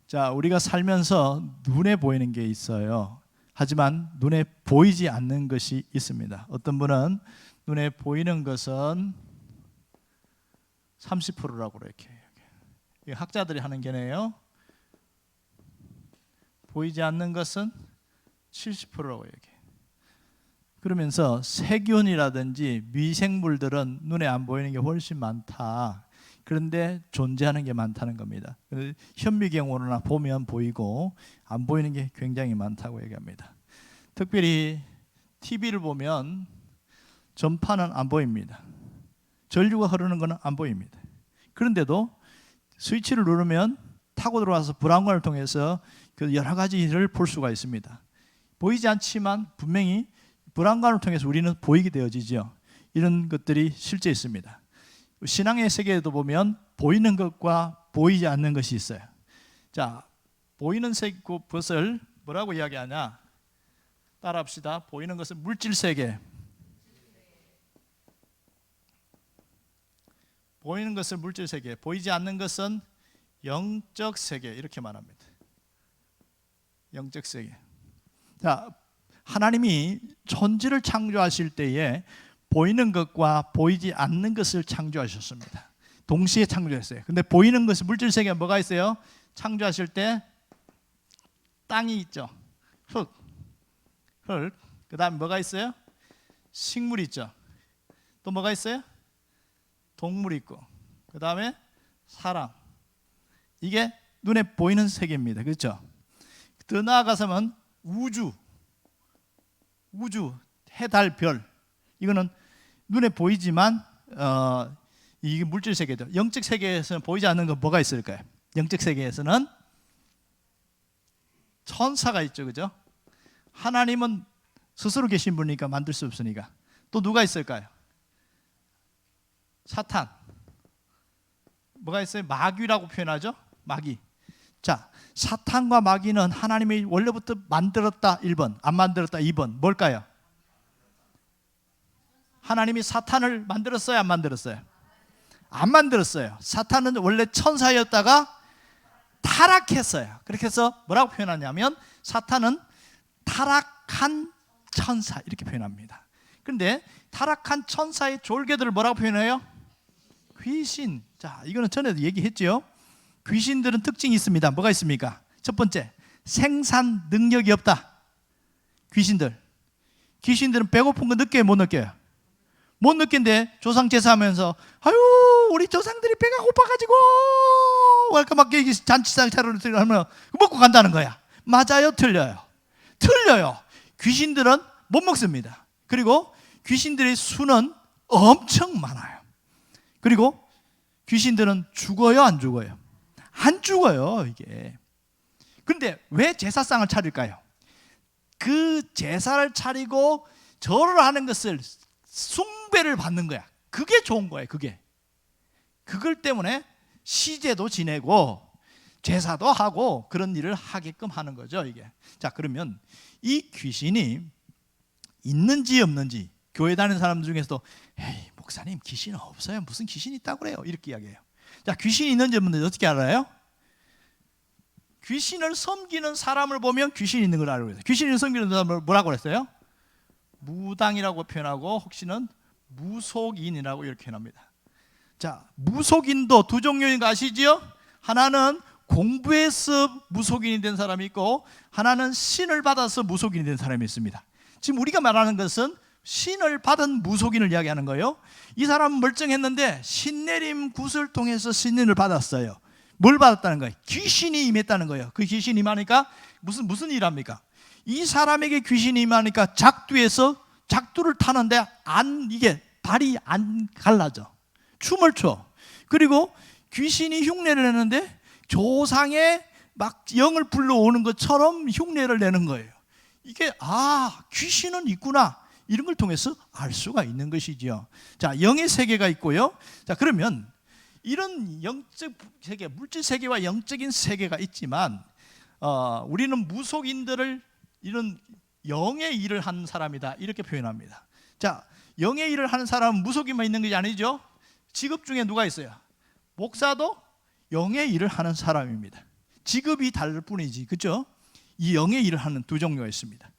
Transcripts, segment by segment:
자, 우리가 살면서 눈에 보이는 게 있어요. 하지만 눈에 보이지 않는 것이 있습니다. 어떤 분은 눈에 보이는 것은 30%라고 이렇게 해요. 학자들이 하는 게네요. 보이지 않는 것은 70%라고 얘기해요. 그러면서 세균이라든지 미생물들은 눈에 안 보이는 게 훨씬 많다. 그런데 존재하는 게 많다는 겁니다. 현미경으로나 보면 보이고 안 보이는 게 굉장히 많다고 얘기합니다. 특별히 TV를 보면 전파는 안 보입니다. 전류가 흐르는 것은 안 보입니다. 그런데도 스위치를 누르면 타고 들어와서 브라운관을 통해서 그 여러 가지를 볼 수가 있습니다. 보이지 않지만 분명히 브라운관을 통해서 우리는 보이게 되어지죠. 이런 것들이 실제 있습니다. 신앙의 세계에도 보면 보이는 것과 보이지 않는 것이 있어요. 자, 보이는 것을 뭐라고 이야기하냐? 따라합시다. 보이는 것은 물질 세계, 보이는 것은 물질 세계, 보이지 않는 것은 영적 세계, 이렇게 말합니다. 영적 세계. 자, 하나님이 천지를 창조하실 때에 보이는 것과 보이지 않는 것을 창조하셨습니다. 동시에 창조했어요. 근데 보이는 것은 물질 세계에 뭐가 있어요? 창조하실 때 땅이 있죠. 흙. 그 다음에 뭐가 있어요? 식물이 있죠. 또 뭐가 있어요? 동물이 있고, 그 다음에 사람. 이게 눈에 보이는 세계입니다. 그렇죠? 더 나아가서는 우주, 해, 달, 별. 이거는 눈에 보이지만 이게 물질 세계죠. 영적 세계에서는 보이지 않는 건 뭐가 있을까요? 영적 세계에서는 천사가 있죠. 그죠? 하나님은 스스로 계신 분이니까 만들 수 없으니까. 또 누가 있을까요? 사탄. 뭐가 있어요? 마귀라고 표현하죠. 마귀. 자, 사탄과 마귀는 하나님이 원래부터 만들었다 1번, 안 만들었다 2번. 뭘까요? 하나님이 사탄을 만들었어요, 안 만들었어요? 안 만들었어요. 사탄은 원래 천사였다가 타락했어요. 그렇게 해서 뭐라고 표현하냐면 사탄은 타락한 천사, 이렇게 표현합니다. 그런데 타락한 천사의 졸개들을 뭐라고 표현해요? 귀신. 자, 이거는 전에도 얘기했죠. 귀신들은 특징이 있습니다. 뭐가 있습니까? 첫 번째, 생산 능력이 없다. 귀신들은 배고픈 거 느껴요, 못 느껴요? 못 느낀데 조상 제사하면서 아유 우리 조상들이 배가 고파가지고 막 잔치상 차려하면 먹고 간다는 거야. 맞아요, 틀려요? 틀려요. 귀신들은 못 먹습니다. 그리고 귀신들의 수는 엄청 많아요. 그리고 귀신들은 죽어요, 안 죽어요? 안 죽어요, 이게. 그런데 왜 제사상을 차릴까요? 그 제사를 차리고 절을 하는 것을 숭배를 받는 거야. 그게 좋은 거예요. 그걸 때문에 시제도 지내고 제사도 하고 그런 일을 하게끔 하는 거죠, 이게. 자, 그러면 이 귀신이 있는지 없는지 교회 다니는 사람들 중에서도 에이 목사님 귀신 없어요, 무슨 귀신이 있다고 그래요, 이렇게 이야기해요. 자, 귀신이 있는지 없는지 어떻게 알아요? 귀신을 섬기는 사람을 보면 귀신이 있는 걸 알고 있어요. 귀신을 섬기는 사람을 뭐라고 그랬어요? 무당이라고 표현하고 혹시는 무속인이라고 이렇게 표현합니다. 자, 무속인도 두 종류인 거 아시지요? 하나는 공부해서 무속인이 된 사람이 있고 하나는 신을 받아서 무속인이 된 사람이 있습니다. 지금 우리가 말하는 것은 신을 받은 무속인을 이야기하는 거예요. 이 사람은 멀쩡했는데 신내림 굿을 통해서 신인을 받았어요. 뭘 받았다는 거예요? 귀신이 임했다는 거예요. 그 귀신이 임하니까 무슨 일 합니까? 이 사람에게 귀신이 임하니까 작두를 타는데 이게 발이 안 갈라져. 춤을 춰. 그리고 귀신이 흉내를 내는데 조상의 막 영을 불러오는 것처럼 흉내를 내는 거예요. 이게 귀신은 있구나. 이런 걸 통해서 알 수가 있는 것이죠. 자, 영의 세계가 있고요. 자, 그러면 이런 영적 세계, 물질 세계와 영적인 세계가 있지만 우리는 무속인들을 이런 영의 일을 하는 사람이다, 이렇게 표현합니다. 자, 영의 일을 하는 사람은 무속인만 있는 것이 아니죠. 직업 중에 누가 있어요? 목사도 영의 일을 하는 사람입니다. 직업이 다를 뿐이지, 그렇죠? 이 영의 일을 하는 두 종류가 있습니다.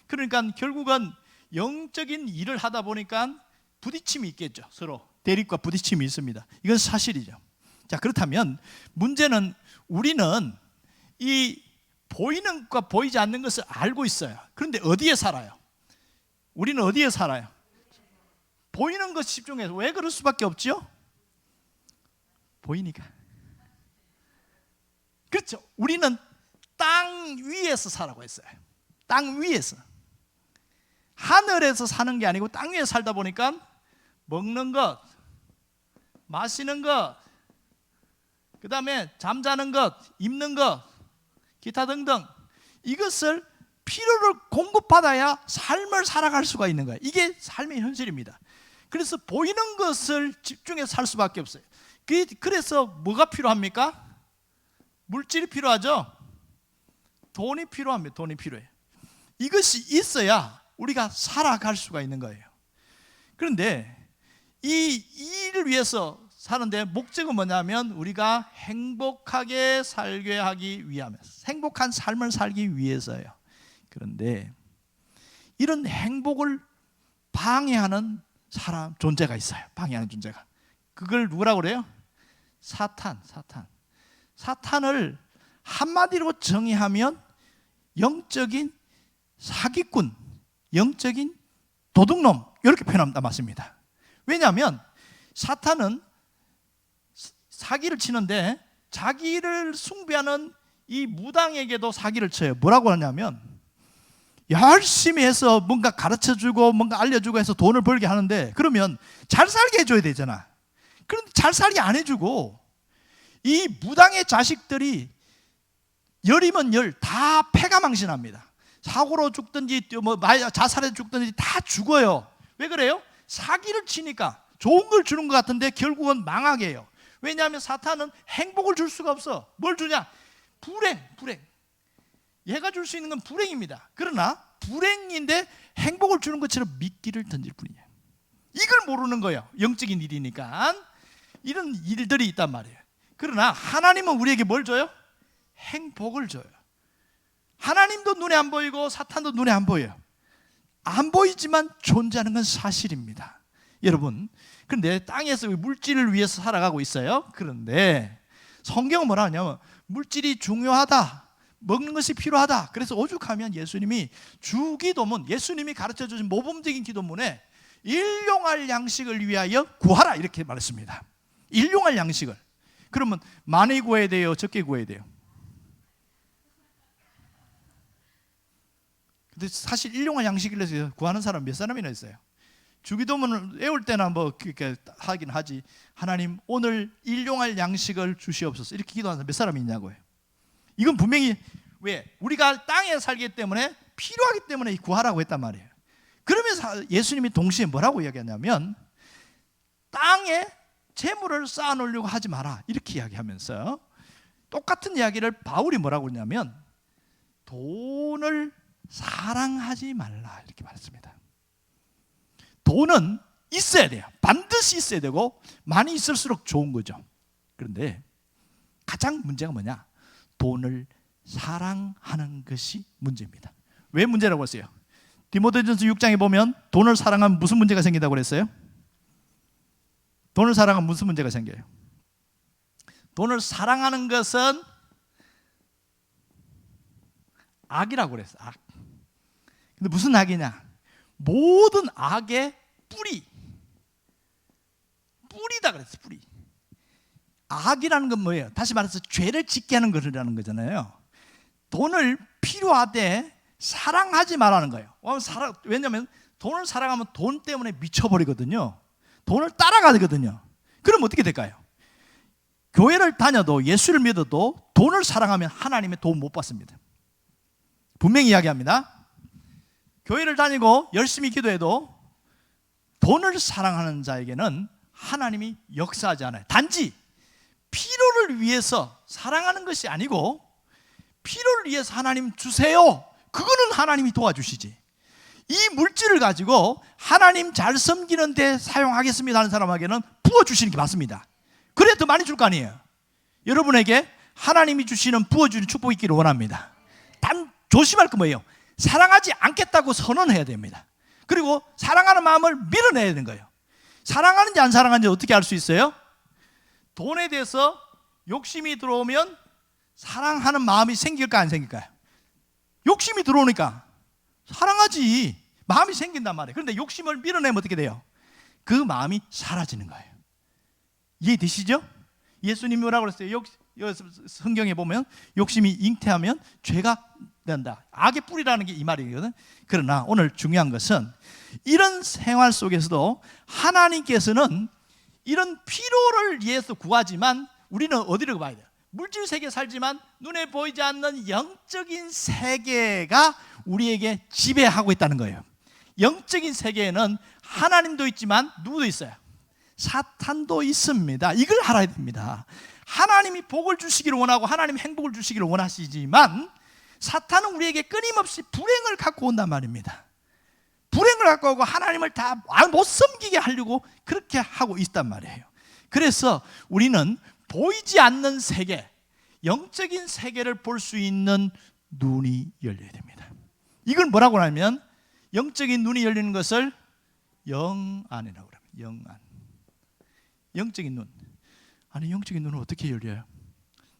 그러니까 결국은 영적인 일을 하다 보니까 부딪힘이 있겠죠. 서로 대립과 부딪힘이 있습니다. 이건 사실이죠. 자, 그렇다면 문제는 우리는 이 보이는 것과 보이지 않는 것을 알고 있어요. 그런데 어디에 살아요? 우리는 어디에 살아요? 보이는 것 집중해서. 왜 그럴 수밖에 없죠? 보이니까. 그렇죠. 우리는 땅 위에서 살라고 했어요. 땅 위에서. 하늘에서 사는 게 아니고 땅 위에 살다 보니까 먹는 것, 마시는 것, 그 다음에 잠자는 것, 입는 것, 기타 등등, 이것을 필요를 공급받아야 삶을 살아갈 수가 있는 거예요. 이게 삶의 현실입니다. 그래서 보이는 것을 집중해서 살 수밖에 없어요. 그래서 뭐가 필요합니까? 물질이 필요하죠. 돈이 필요합니다. 돈이 필요해요. 이것이 있어야 우리가 살아갈 수가 있는 거예요. 그런데 이 일을 위해서 사는데 목적은 뭐냐면 우리가 행복하게 살게 하기 위함에서, 행복한 삶을 살기 위해서예요. 그런데 이런 행복을 방해하는 존재가 있어요. 방해하는 존재가. 그걸 누구라고 그래요? 사탄을 한마디로 정의하면 영적인 사기꾼, 영적인 도둑놈, 이렇게 표현하면 맞습니다. 왜냐하면 사탄은 사기를 치는데 자기를 숭배하는 이 무당에게도 사기를 쳐요. 뭐라고 하냐면 열심히 해서 뭔가 가르쳐주고 뭔가 알려주고 해서 돈을 벌게 하는데, 그러면 잘 살게 해줘야 되잖아. 그런데 잘 살게 안 해주고 이 무당의 자식들이 열이면 열 다 패가망신합니다. 사고로 죽든지 뭐 자살해 죽든지 다 죽어요. 왜 그래요? 사기를 치니까. 좋은 걸 주는 것 같은데 결국은 망하게 해요. 왜냐하면 사탄은 행복을 줄 수가 없어. 뭘 주냐? 불행. 얘가 줄 수 있는 건 불행입니다. 그러나 불행인데 행복을 주는 것처럼 미끼를 던질 뿐이에요. 이걸 모르는 거예요. 영적인 일이니까. 이런 일들이 있단 말이에요. 그러나 하나님은 우리에게 뭘 줘요? 행복을 줘요. 하나님도 눈에 안 보이고 사탄도 눈에 안 보여요. 안 보이지만 존재하는 건 사실입니다. 여러분, 그런데 땅에서 물질을 위해서 살아가고 있어요. 그런데 성경은 뭐라 하냐면 물질이 중요하다, 먹는 것이 필요하다. 그래서 오죽하면 예수님이 주기도문, 예수님이 가르쳐주신 모범적인 기도문에 일용할 양식을 위하여 구하라 이렇게 말했습니다. 일용할 양식을. 그러면 많이 구해야 돼요? 적게 구해야 돼요? 근데 사실 일용할 양식을 위해서 구하는 사람 몇 사람이나 있어요? 주기도문을 외울 때나 뭐 그렇게 하긴 하지, 하나님 오늘 일용할 양식을 주시옵소서 이렇게 기도하는 사람 몇 사람이 있냐고요. 이건 분명히 왜? 우리가 땅에 살기 때문에 필요하기 때문에 구하라고 했단 말이에요. 그러면서 예수님이 동시에 뭐라고 이야기하냐면 땅에 재물을 쌓아놓으려고 하지 마라 이렇게 이야기하면서 똑같은 이야기를 바울이 뭐라고 했냐면 돈을 사랑하지 말라 이렇게 말했습니다. 돈은 있어야 돼요. 반드시 있어야 되고 많이 있을수록 좋은 거죠. 그런데 가장 문제가 뭐냐? 돈을 사랑하는 것이 문제입니다. 왜 문제라고 했어요? 디모데전서 6장에 보면 돈을 사랑하면 무슨 문제가 생긴다고 그랬어요? 돈을 사랑하면 무슨 문제가 생겨요? 돈을 사랑하는 것은 악이라고 그랬어요. 악. 근데 무슨 악이냐? 모든 악의 뿌리다 그랬어요. 뿌리. 악이라는 건 뭐예요? 다시 말해서 죄를 짓게 하는 것이라는 거잖아요. 돈을 필요하되 사랑하지 말라는 거예요. 왜냐하면 돈을 사랑하면 돈 때문에 미쳐버리거든요. 돈을 따라가거든요. 그럼 어떻게 될까요? 교회를 다녀도 예수를 믿어도 돈을 사랑하면 하나님의 도움 못 받습니다. 분명히 이야기합니다. 교회를 다니고 열심히 기도해도 돈을 사랑하는 자에게는 하나님이 역사하지 않아요. 단지 필요를 위해서 사랑하는 것이 아니고 필요를 위해서 하나님 주세요. 그거는 하나님이 도와주시지. 이 물질을 가지고 하나님 잘 섬기는 데 사용하겠습니다 하는 사람에게는 부어주시는 게 맞습니다. 그래야 더 많이 줄 거 아니에요. 여러분에게 하나님이 주시는 부어주는 축복이 있기를 원합니다. 단 조심할 건 뭐예요? 사랑하지 않겠다고 선언해야 됩니다. 그리고 사랑하는 마음을 밀어내야 되는 거예요. 사랑하는지 안 사랑하는지 어떻게 알 수 있어요? 돈에 대해서 욕심이 들어오면 사랑하는 마음이 생길까 안 생길까요? 욕심이 들어오니까 사랑하지 마음이 생긴단 말이에요. 그런데 욕심을 밀어내면 어떻게 돼요? 그 마음이 사라지는 거예요. 이해되시죠? 예수님이 뭐라고 그랬어요? 성경에 보면 욕심이 잉태하면 죄가 된다. 악의 뿌리라는 게 이 말이거든. 그러나 오늘 중요한 것은 이런 생활 속에서도 하나님께서는 이런 필요를 위해서 구하지만 우리는 어디를 봐야 돼요? 물질 세계에 살지만 눈에 보이지 않는 영적인 세계가 우리에게 지배하고 있다는 거예요. 영적인 세계에는 하나님도 있지만 누구도 있어요? 사탄도 있습니다. 이걸 알아야 됩니다. 하나님이 복을 주시기를 원하고 하나님이 행복을 주시기를 원하시지만 사탄은 우리에게 끊임없이 불행을 갖고 온단 말입니다. 불행을 갖고 오고 하나님을 다 못 섬기게 하려고 그렇게 하고 있단 말이에요. 그래서 우리는 보이지 않는 세계, 영적인 세계를 볼 수 있는 눈이 열려야 됩니다. 이걸 뭐라고 하냐면 영적인 눈이 열리는 것을 영안이라고 합니다. 영안. 영적인 눈. 아니 영적인 눈은 어떻게 열려요?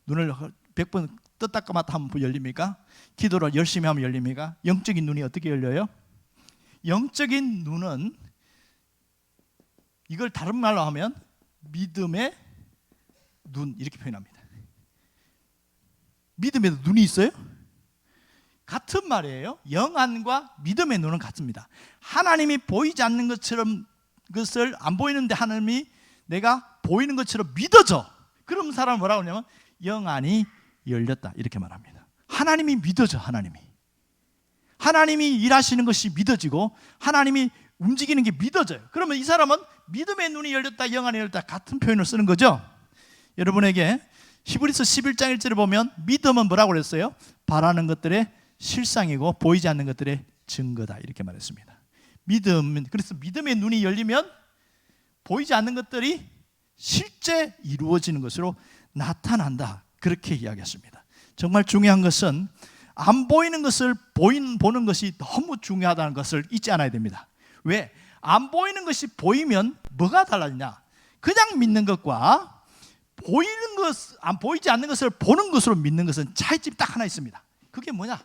눈을 100번 떴다 감았다 하면 열립니까? 기도를 열심히 하면 열립니까? 영적인 눈이 어떻게 열려요? 영적인 눈은 이걸 다른 말로 하면 믿음의 눈 이렇게 표현합니다. 믿음에도 눈이 있어요? 같은 말이에요. 영안과 믿음의 눈은 같습니다. 하나님이 보이지 않는 것처럼 그것을 안 보이는데 하나님이 내가 보이는 것처럼 믿어져. 그럼 사람은 뭐라고 하냐면 영안이 열렸다 이렇게 말합니다. 하나님이 믿어져. 하나님이 일하시는 것이 믿어지고 하나님이 움직이는 게 믿어져요. 그러면 이 사람은 믿음의 눈이 열렸다, 영안이 열렸다 같은 표현을 쓰는 거죠. 여러분에게 히브리서 11장 1절을 보면 믿음은 뭐라고 그랬어요? 바라는 것들의 실상이고 보이지 않는 것들의 증거다 이렇게 말했습니다. 그래서 믿음의 눈이 열리면 보이지 않는 것들이 실제 이루어지는 것으로 나타난다 그렇게 이야기했습니다. 정말 중요한 것은 안 보이는 것을 보는 것이 너무 중요하다는 것을 잊지 않아야 됩니다. 왜? 안 보이는 것이 보이면 뭐가 달라지냐? 그냥 믿는 것과 보이는 것, 안 보이지 않는 것을 보는 것으로 믿는 것은 차이점이 딱 하나 있습니다. 그게 뭐냐?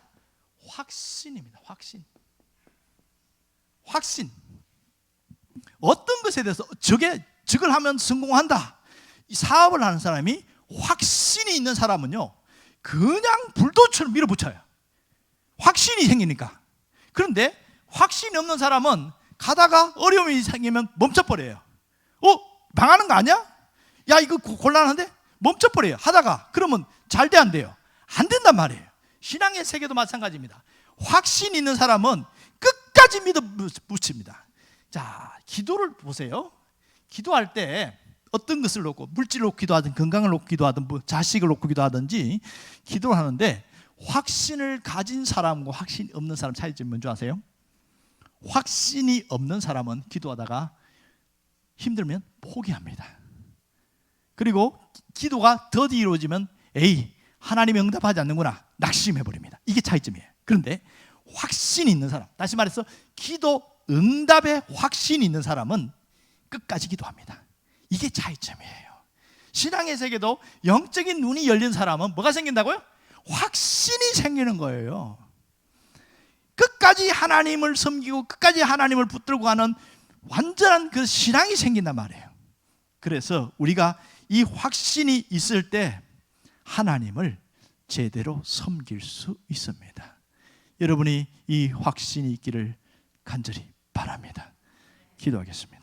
확신입니다. 확신. 어떤 것에 대해서 저걸 하면 성공한다. 이 사업을 하는 사람이 확신이 있는 사람은요, 그냥 불도처럼 밀어붙여요. 확신이 생기니까. 그런데 확신이 없는 사람은 가다가 어려움이 생기면 멈춰버려요. 망하는 거 아니야? 야, 이거 곤란한데? 멈춰버려요. 하다가. 그러면 잘 돼, 안 돼요? 안 된단 말이에요. 신앙의 세계도 마찬가지입니다. 확신 있는 사람은 끝까지 믿어붙입니다. 자, 기도를 보세요. 기도할 때 어떤 것을 놓고, 물질을 놓고 기도하든 건강을 놓고 기도하든 자식을 놓고 기도하든지 기도를 하는데 확신을 가진 사람과 확신이 없는 사람 차이점이 뭔지 아세요? 확신이 없는 사람은 기도하다가 힘들면 포기합니다. 그리고 기도가 더디 이루어지면 하나님이 응답하지 않는구나 낙심해버립니다. 이게 차이점이에요. 그런데 확신이 있는 사람, 다시 말해서 기도 응답에 확신이 있는 사람은 끝까지 기도합니다. 이게 차이점이에요. 신앙의 세계도 영적인 눈이 열린 사람은 뭐가 생긴다고요? 확신이 생기는 거예요. 끝까지 하나님을 섬기고 끝까지 하나님을 붙들고 가는 완전한 그 신앙이 생긴단 말이에요. 그래서 우리가 이 확신이 있을 때 하나님을 제대로 섬길 수 있습니다. 여러분이 이 확신이 있기를 간절히 바랍니다. 기도하겠습니다.